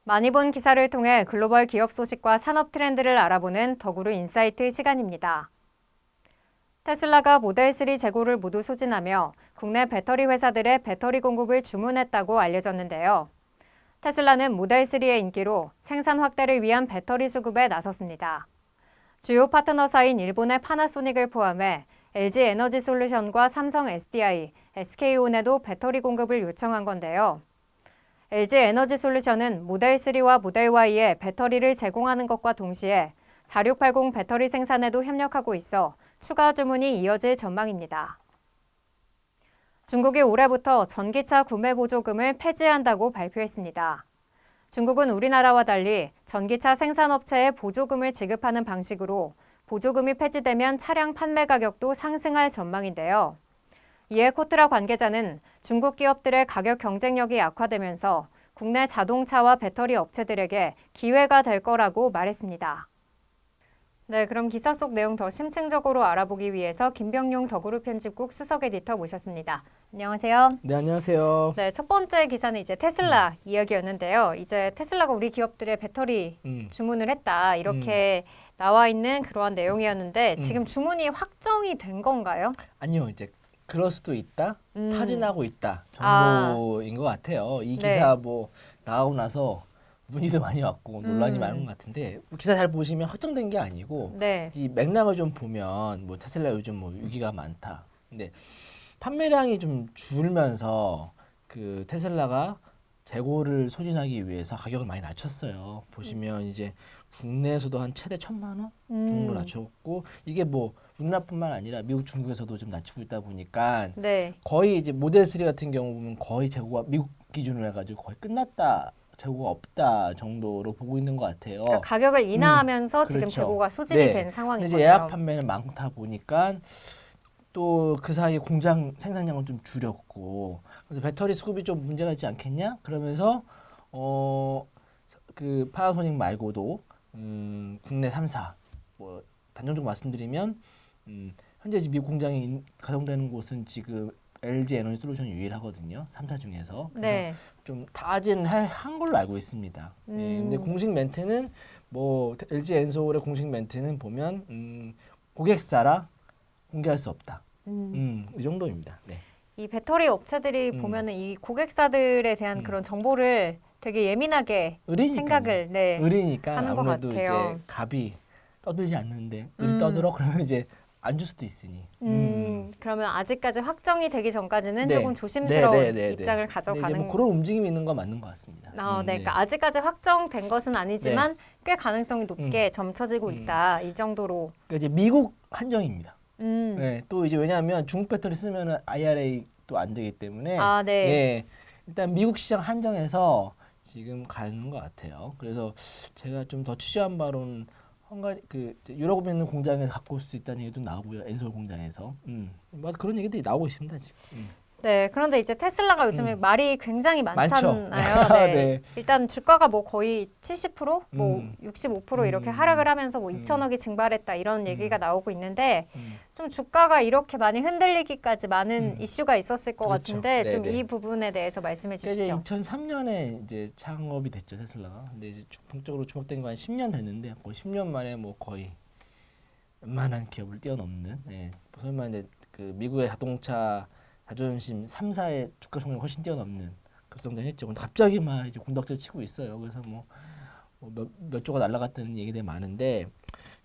많이 본 기사를 통해 글로벌 기업 소식과 산업 트렌드를 알아보는 더구루 인사이트 시간입니다. 테슬라가 모델3 재고를 모두 소진하며 국내 배터리 회사들의 배터리 공급을 주문했다고 알려졌는데요. 테슬라는 모델3의 인기로 생산 확대를 위한 배터리 수급에 나섰습니다. 주요 파트너사인 일본의 파나소닉을 포함해 LG 에너지 솔루션과 삼성 SDI, SK온에도 배터리 공급을 요청한 건데요. LG 에너지 솔루션은 모델3와 모델 Y에 배터리를 제공하는 것과 동시에 4680 배터리 생산에도 협력하고 있어 추가 주문이 이어질 전망입니다. 중국이 올해부터 전기차 구매 보조금을 폐지한다고 발표했습니다. 중국은 우리나라와 달리 전기차 생산업체에 보조금을 지급하는 방식으로 보조금이 폐지되면 차량 판매 가격도 상승할 전망인데요. 이에 코트라 관계자는 중국 기업들의 가격 경쟁력이 악화되면서 국내 자동차와 배터리 업체들에게 기회가 될 거라고 말했습니다. 네, 그럼 기사 속 내용 더 심층적으로 알아보기 위해서 김병용 더구루 편집국 수석 에디터 모셨습니다. 안녕하세요. 네, 안녕하세요. 네, 첫 번째 기사는 이제 테슬라 이야기였는데요. 이제 테슬라가 우리 기업들의 배터리 주문을 했다 이렇게 나와 있는 그러한 내용이었는데 지금 주문이 확정이 된 건가요? 아니요, 이제 그럴 수도 있다, 타진하고 있다 정도인 것 같아요. 이 기사 뭐 나오고 나서 문의도 많이 왔고 논란이 많은 것 같은데 기사 잘 보시면 확정된 게 아니고 이 맥락을 좀 보면 뭐 테슬라 요즘 뭐 위기가 많다. 근데 판매량이 좀 줄면서 그 테슬라가 재고를 소진하기 위해서 가격을 많이 낮췄어요. 보시면 이제 국내에서도 한 최대 1,000만 원 정도 낮췄고 이게 뭐 우리나라뿐만 아니라 미국, 중국에서도 좀 낮추고 있다 보니까 거의 이제 모델 3 같은 경우 보면 거의 재고가 미국 기준으로 해가지고 거의 끝났다. 재고가 없다 정도로 보고 있는 것 같아요. 그러니까 가격을 인하하면서 지금 그렇죠. 재고가 소진이 된 상황인 이제 거죠. 예약 판매는 많다 보니까 또 그 사이에 공장 생산량을 좀 줄였고 그래서 배터리 수급이 좀 문제가 있지 않겠냐? 그러면서 그 파나소닉 말고도 국내 3사 뭐 단정적으로 말씀드리면 현재 미국 공장이 가동되는 곳은 지금 LG 에너지 솔루션이 유일하거든요. 3사 중에서. 좀 타진한 걸로 알고 있습니다. 근데 공식 멘트는 뭐 LG 엔솔의 공식 멘트는 보면 고객사라 공개할 수 없다. 이 정도입니다. 네. 이 배터리 업체들이 보면은 이 고객사들에 대한 그런 정보를 되게 예민하게 생각을 의리니까 하는 것 아무래도 같아요. 이제 갑이 떠들지 않는데 의리 떠들어 그러면 이제 안 줄 수도 있으니. 그러면 아직까지 확정이 되기 전까지는 조금 조심스러운 입장을 가져가는. 이제 뭐 그런 움직임이 있는 건 맞는 것 같습니다. 그러니까 아직까지 확정된 것은 아니지만 꽤 가능성이 높게 점쳐지고 있다 이 정도로. 그러니까 이제 미국 한정입니다. 네, 또 이제 왜냐하면 중국 배터리 쓰면은 IRA도 안 되기 때문에 일단 미국 시장 한정해서 지금 가는 것 같아요. 그래서 제가 좀 더 취재한 바로는 헝가리 그 유럽에 있는 공장에서 갖고 올 수 있다는 얘기도 나오고요. 엔솔 공장에서. 뭐 그런 얘기들이 나오고 있습니다 지금. 네, 그런데 이제 테슬라가 요즘에 말이 굉장히 많잖아요. 네. 일단 주가가 뭐 거의 70%, 뭐 65% 이렇게 하락을 하면서 뭐 2천억이 증발했다 이런 얘기가 나오고 있는데 좀 주가가 이렇게 많이 흔들리기까지 많은 이슈가 있었을 것 같은데 좀 이 부분에 대해서 말씀해 주시죠. 이제 2003년에 이제 창업이 됐죠 테슬라가. 근데 이제 본격적으로 주목된 거 한 10년 됐는데 거의 10년 만에 뭐 거의 웬만한 기업을 뛰어넘는. 소위 말해 그 미국의 자동차 자존심 3사의 주가 총액이 훨씬 뛰어넘는 급성장했죠. 근데 갑자기 막 이제 공덕질 치고 있어요. 그래서 몇 조가 날아갔다는 얘기들이 많은데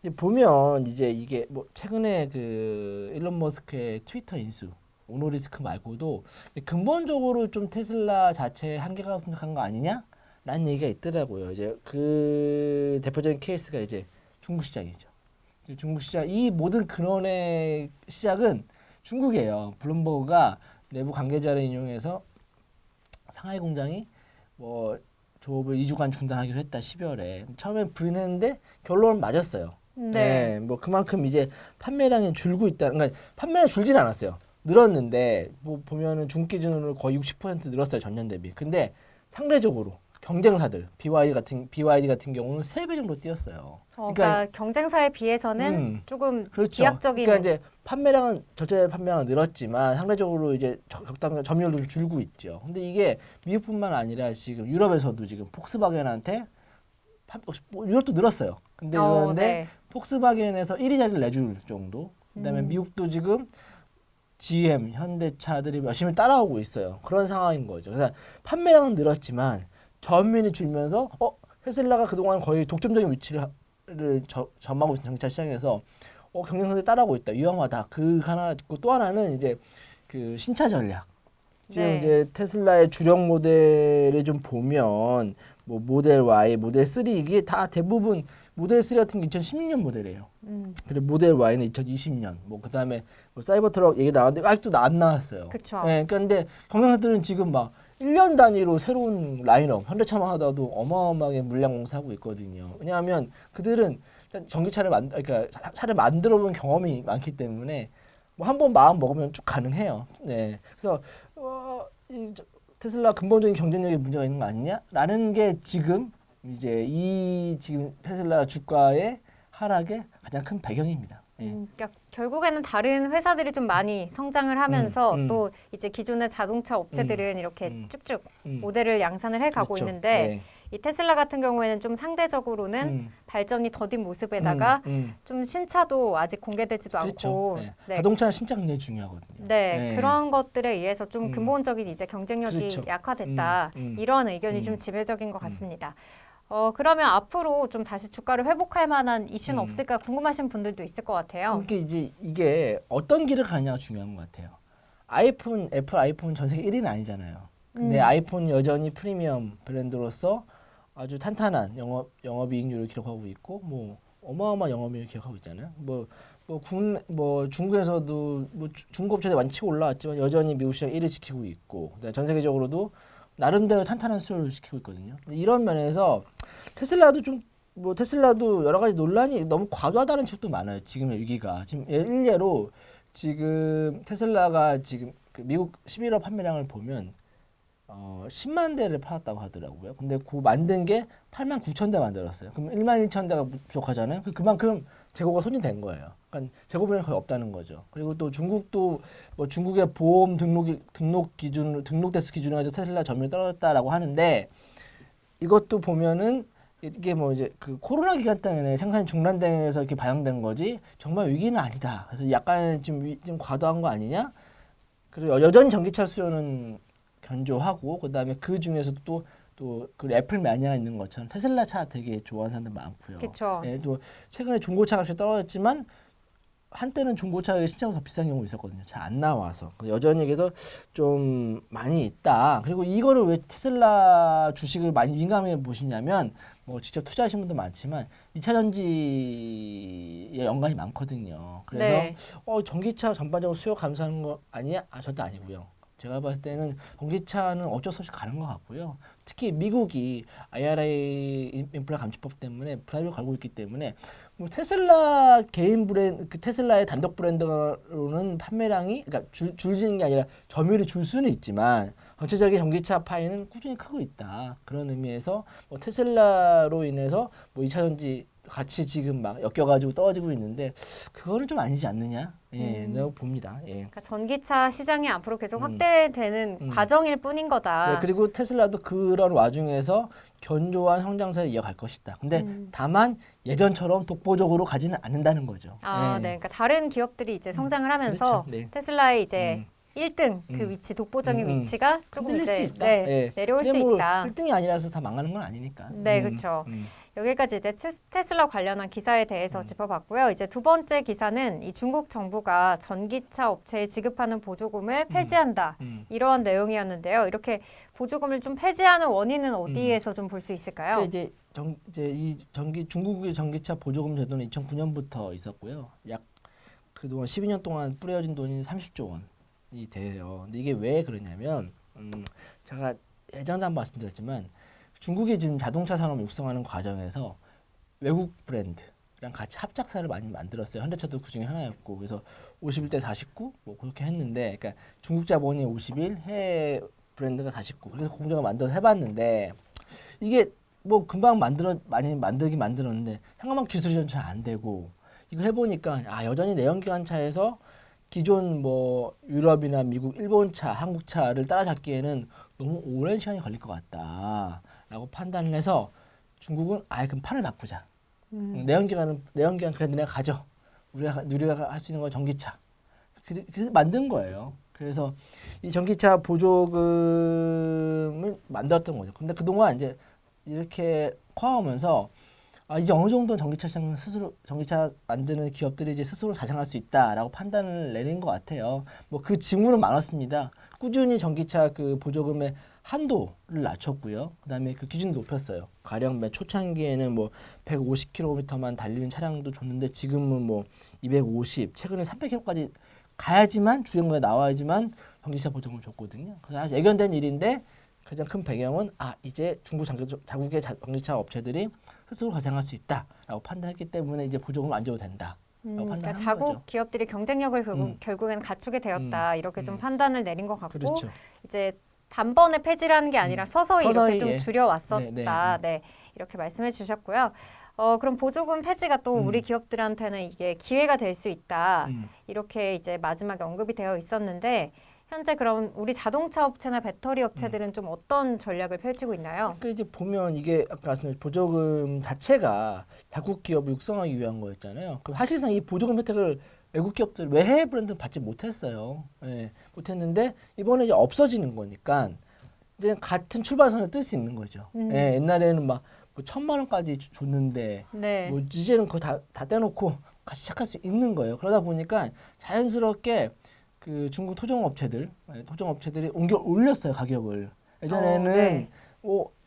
이제 보면 이제 이게 뭐 최근에 그 일론 머스크의 트위터 인수 오노리스크 말고도 근본적으로 좀 테슬라 자체의 한계가 생각한 거 아니냐라는 얘기가 있더라고요. 이제 그 대표적인 케이스가 이제 중국 시장이죠. 중국 시장 이 모든 근원의 시작은 중국이에요. 블룸버그가 내부 관계자를 인용해서 상하이 공장이 뭐 조업을 2주간 중단하기로 했다 12월에 처음엔 부인했는데 결론은 맞았어요. 뭐 그만큼 이제 판매량이 줄고 있다. 그러니까 판매량이 줄진 않았어요. 늘었는데 뭐 보면은 중국 기준으로 거의 60% 늘었어요 전년 대비. 근데 상대적으로 경쟁사들 BYD 같은 경우는 3배 정도 뛰었어요. 그러니까 경쟁사에 비해서는 조금 그렇죠. 비약적인. 그러니까 이제 전체 판매량은 늘었지만 상대적으로 이제 적당 점유율도 좀 줄고 있죠. 근데 이게 미국뿐만 아니라 지금 유럽에서도 지금 폭스바겐한테 유럽도 늘었어요. 근데 그런데 네. 폭스바겐에서 1위 자리를 내줄 정도. 그다음에 미국도 지금 GM, 현대차들이 열심히 따라오고 있어요. 그런 상황인 거죠. 그래서 판매량은 늘었지만 점유율이 줄면서 테슬라가 그동안 거의 독점적인 위치를 점하고 있는 전기차 시장에서 경쟁사들이 따라오고 있다. 위험하다. 그 하나 있고 또 하나는 이제 그 신차 전략. 지금 네. 이제 테슬라의 주력 모델을 좀 보면 뭐 모델 Y, 모델 3 이게 다 대부분 모델 3 같은 게 2016년 모델이에요. 그리고 모델 Y는 2020년. 뭐 그다음에 뭐 사이버 트럭 얘기 나왔는데 아직도 안 나왔어요. 그렇죠. 네, 그런데 경쟁사들은 지금 막 1년 단위로 새로운 라인업, 현대차만 하다도 어마어마하게 물량 공사하고 있거든요. 왜냐하면 그들은 일단 전기차를 그러니까 차를 만들어 본 경험이 많기 때문에 뭐 한 번 마음 먹으면 쭉 가능해요. 네, 그래서 테슬라 근본적인 경쟁력에 문제가 있는 거 아니냐?라는 게 지금 이제 지금 테슬라 주가의 하락의 가장 큰 배경입니다. 예. 그러니까 결국에는 다른 회사들이 좀 많이 성장을 하면서 또 이제 기존의 자동차 업체들은 이렇게 쭉쭉 모델을 양산을 해가고 그렇죠. 있는데 네. 이 테슬라 같은 경우에는 좀 상대적으로는 발전이 더딘 모습에다가 좀 신차도 아직 공개되지도 그렇죠. 않고 네. 네. 자동차는 신차 굉장히 중요하거든요. 네, 네. 그런 것들에 의해서 좀 음. 근본적인 이제 경쟁력이 그렇죠. 약화됐다. 음. 이런 의견이 좀 지배적인 것 같습니다. 그러면 앞으로 좀 다시 주가를 회복할 만한 이슈는 없을까 궁금하신 분들도 있을 것 같아요. 그러니까 이제 이게 어떤 길을 가냐가 중요한 것 같아요. 애플 아이폰 전 세계 1위는 아니잖아요. 근데 아이폰 여전히 프리미엄 브랜드로서 아주 탄탄한 영업이익률을 기록하고 있고 뭐 어마어마한 영업이익을 기록하고 있잖아요. 뭐 중국에서도 뭐 중국 업체들 많이 치고 올라왔지만 여전히 미국 시장 1위 지키고 있고 그다음에 전 세계적으로도 나름대로 탄탄한 수요를 지키고 있거든요. 이런 면에서 테슬라도 여러 가지 논란이 너무 과도하다는 지적도 많아요. 지금의 위기가. 지금 일례로 지금 테슬라가 지금 그 미국 11월 판매량을 보면 10만 대를 팔았다고 하더라고요. 근데 그 만든 게 8만 9천 대 만들었어요. 그럼 1만 1천 대가 부족하잖아요. 그만큼 재고가 소진된 거예요. 그러니까 재고분이 거의 없다는 거죠. 그리고 또 중국도 뭐 중국의 보험 등록 대수 기준으로 해서 테슬라 점유율이 떨어졌다라고 하는데 이것도 보면은 이게 뭐 이제 그 코로나 기간 때문에 생산이 중단돼서 이렇게 반영된 거지 정말 위기는 아니다. 그래서 약간 좀 과도한 거 아니냐? 그리고 여전히 전기차 수요는 견조하고 그다음에 그 중에서도 또그 애플 매니아가 있는 것처럼 테슬라 차 되게 좋아하는 사람들 많고요. 그렇죠. 예, 또 최근에 중고차 값이 떨어졌지만 한때는 중고차가 신차보다 더 비싼 경우 있었거든요. 잘 안 나와서 여전히 그래서 좀 많이 있다. 그리고 이거를 왜 테슬라 주식을 많이 민감해 보시냐면 뭐 직접 투자하신 분도 많지만 2차 전지에 연관이 많거든요. 그래서 네. 전기차 전반적으로 수요 감소하는 거 아니야? 절대 아니고요. 제가 봤을 때는 전기차는 어쩔 수 없이 가는 것 같고요. 특히 미국이 IRA 인플레 감축법 때문에 브라이브를 걸고 있기 때문에 뭐 테슬라 개인 브랜드, 그 테슬라의 단독 브랜드로는 판매량이 그러니까 줄지는 게 아니라 점유율이 줄 수는 있지만 전체적인 전기차 파이는 꾸준히 크고 있다. 그런 의미에서 뭐 테슬라로 인해서 뭐 2차 전지 같이 지금 막 엮여가지고 떨어지고 있는데 그거는 좀 아니지 않느냐? 예, 내가 봅니다. 예. 그러니까 전기차 시장이 앞으로 계속 확대되는 과정일 뿐인 거다. 네, 그리고 테슬라도 그런 와중에서 견조한 성장세를 이어갈 것이다. 근데 다만 예전처럼 독보적으로 가지는 않는다는 거죠. 네. 그러니까 다른 기업들이 이제 성장을 하면서 그렇죠. 네. 테슬라의 이제 1등 그 위치, 독보적인 위치가 조금 흔들릴 수 이제 있다. 내려올 수 근데 뭐 있다. 1등이 아니라서 다 망하는 건 아니니까. 네, 그렇죠. 여기까지 이제 테슬라 관련한 기사에 대해서 짚어봤고요. 이제 두 번째 기사는 이 중국 정부가 전기차 업체에 지급하는 보조금을 폐지한다. 이러한 내용이었는데요. 이렇게 보조금을 좀 폐지하는 원인은 어디에서 좀 볼 수 있을까요? 이제 중국의 전기차 보조금 제도는 2009년부터 있었고요. 약 그동안 12년 동안 뿌려진 돈이 30조 원이 돼요. 근데 이게 왜 그러냐면 제가 예전에 한번 말씀드렸지만 중국이 지금 자동차 산업을 육성하는 과정에서 외국 브랜드랑 같이 합작사를 많이 만들었어요. 현대차도 그 중에 하나였고 그래서 51대 49 뭐 그렇게 했는데 그러니까 중국 자본이 51, 해외 브랜드가 49 그래서 공정을 만들어서 해봤는데 이게 뭐 금방 많이 만들었는데 현관방 기술이 잘 안 되고 이거 해보니까 여전히 내연기관 차에서 기존 뭐 유럽이나 미국, 일본 차, 한국 차를 따라잡기에는 너무 오랜 시간이 걸릴 것 같다라고 판단을 해서 중국은 그럼 판을 바꾸자. 내연기관 그래도 내가 가져. 우리가 할 수 있는 건 전기차. 그래서 만든 거예요. 그래서 이 전기차 보조금을 만들었던 거죠. 근데 그동안 이제 이렇게 커오면서 이제 어느 정도 전기차 만드는 기업들이 이제 스스로 자생할 수 있다라고 판단을 내린 것 같아요. 뭐 그 징후는 많았습니다. 꾸준히 전기차 그 보조금의 한도를 낮췄고요. 그다음에 그 기준을 높였어요. 가령 맨 초창기에는 뭐 150km만 달리는 차량도 줬는데 지금은 뭐 250, 최근에 300km까지 가야지만 주행거에 나와야지만 전기차 보조금을 줬거든요. 그래서 아주 예견된 일인데 가장 큰 배경은 이제 중국 자국의 전기차 업체들이 스스로 가생할 수 있다라고 판단했기 때문에 이제 보조금을 안 줘도 된다. 그러니까 자국 거죠. 기업들이 경쟁력을 결국엔 갖추게 되었다. 이렇게 좀 판단을 내린 것 같고 그렇죠. 이제 단번에 폐지라는 게 아니라 서서히 이렇게 좀 줄여왔었다. 네, 이렇게 말씀해 주셨고요. 그럼 보조금 폐지가 또 우리 기업들한테는 이게 기회가 될 수 있다. 이렇게 이제 마지막에 언급이 되어 있었는데 현재 그럼 우리 자동차 업체나 배터리 업체들은 좀 어떤 전략을 펼치고 있나요? 그러니까 이제 보면 이게 아까 말씀드린 보조금 자체가 자국 기업을 육성하기 위한 거였잖아요. 그럼 사실상 이 보조금 혜택을 외국 기업들 외해 브랜드는 받지 못했어요. 예, 못했는데 이번에 이제 없어지는 거니까 이제 같은 출발선을 뜰 수 있는 거죠. 예, 옛날에는 막 뭐 1,000만 원까지 줬는데 네. 뭐 이제는 그거 다 떼놓고 같이 시작할 수 있는 거예요. 그러다 보니까 자연스럽게 그 중국 토종업체들이 옮겨 올렸어요, 가격을. 예전에는 네.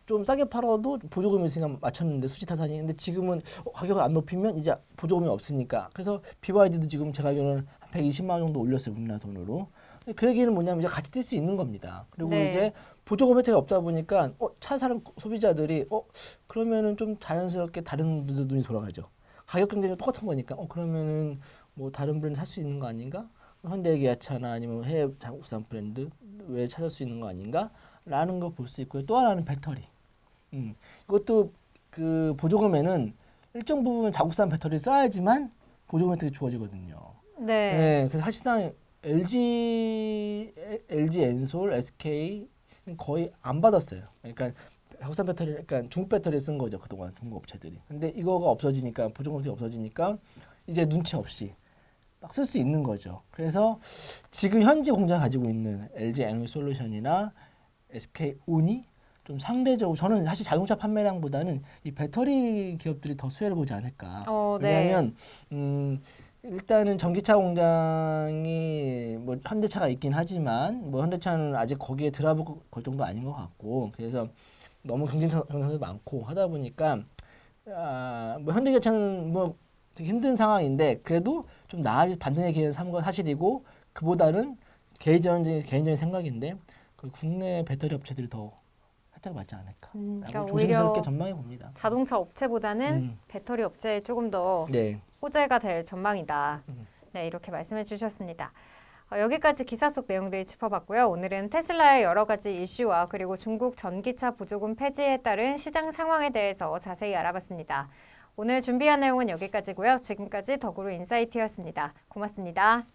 좀 싸게 팔아도 보조금이 있으니까 맞췄는데 수지 타산이. 근데 지금은 가격을 안 높이면 이제 보조금이 없으니까. 그래서 BYD도 지금 제가 알기로는 한 120만 원 정도 올렸어요, 우리나라 돈으로. 그 얘기는 뭐냐면 이제 같이 뛸 수 있는 겁니다. 그리고 네. 이제 보조금 혜택이 없다 보니까 차 사는 소비자들이 그러면은 좀 자연스럽게 다른 눈이 돌아가죠. 가격 경쟁이 똑같은 거니까 그러면은 뭐 다른 브랜드 살 수 있는 거 아닌가? 현대 기아차나 아니면 해외 자국산 브랜드 왜 찾을 수 있는 거 아닌가라는 거 볼 수 있고요. 또 하나는 배터리. 이것도 그 보조금에는 일정 부분 자국산 배터리 써야지만 보조금 혜택이 주어지거든요. 네. 그래서 사실상 LG 엔솔, SK 거의 안 받았어요. 그러니까 자국산 배터리, 그러니까 중국 배터리 쓴 거죠 그동안 중국 업체들이. 근데 이거가 없어지니까 보조금 혜택이 없어지니까 이제 눈치 없이 막 쓸 수 있는 거죠. 그래서 지금 현지 공장 가지고 있는 LG 에너지 솔루션이나 SK 온이 좀 상대적으로 저는 사실 자동차 판매량보다는 이 배터리 기업들이 더 수혜를 보지 않을까. 네. 왜냐하면 일단은 전기차 공장이 뭐 현대차가 있긴 하지만 뭐 현대차는 아직 거기에 드라이브 걸 정도 아닌 것 같고 그래서 너무 경쟁사도 많고 하다 보니까 뭐 현대기아차는 뭐 되게 힘든 상황인데 그래도 좀 나아질 반등의 기회를 삼은 건 사실이고 그보다는 개인적인 생각인데 그 국내 배터리 업체들이 더 혜택을 받지 않을까. 그러니까 조심스럽게 오히려 전망해 봅니다. 자동차 업체보다는 배터리 업체에 조금 더 네. 호재가 될 전망이다. 네, 이렇게 말씀해 주셨습니다. 여기까지 기사 속 내용들 짚어봤고요. 오늘은 테슬라의 여러 가지 이슈와 그리고 중국 전기차 보조금 폐지에 따른 시장 상황에 대해서 자세히 알아봤습니다. 오늘 준비한 내용은 여기까지고요. 지금까지 더구로 인사이트였습니다. 고맙습니다.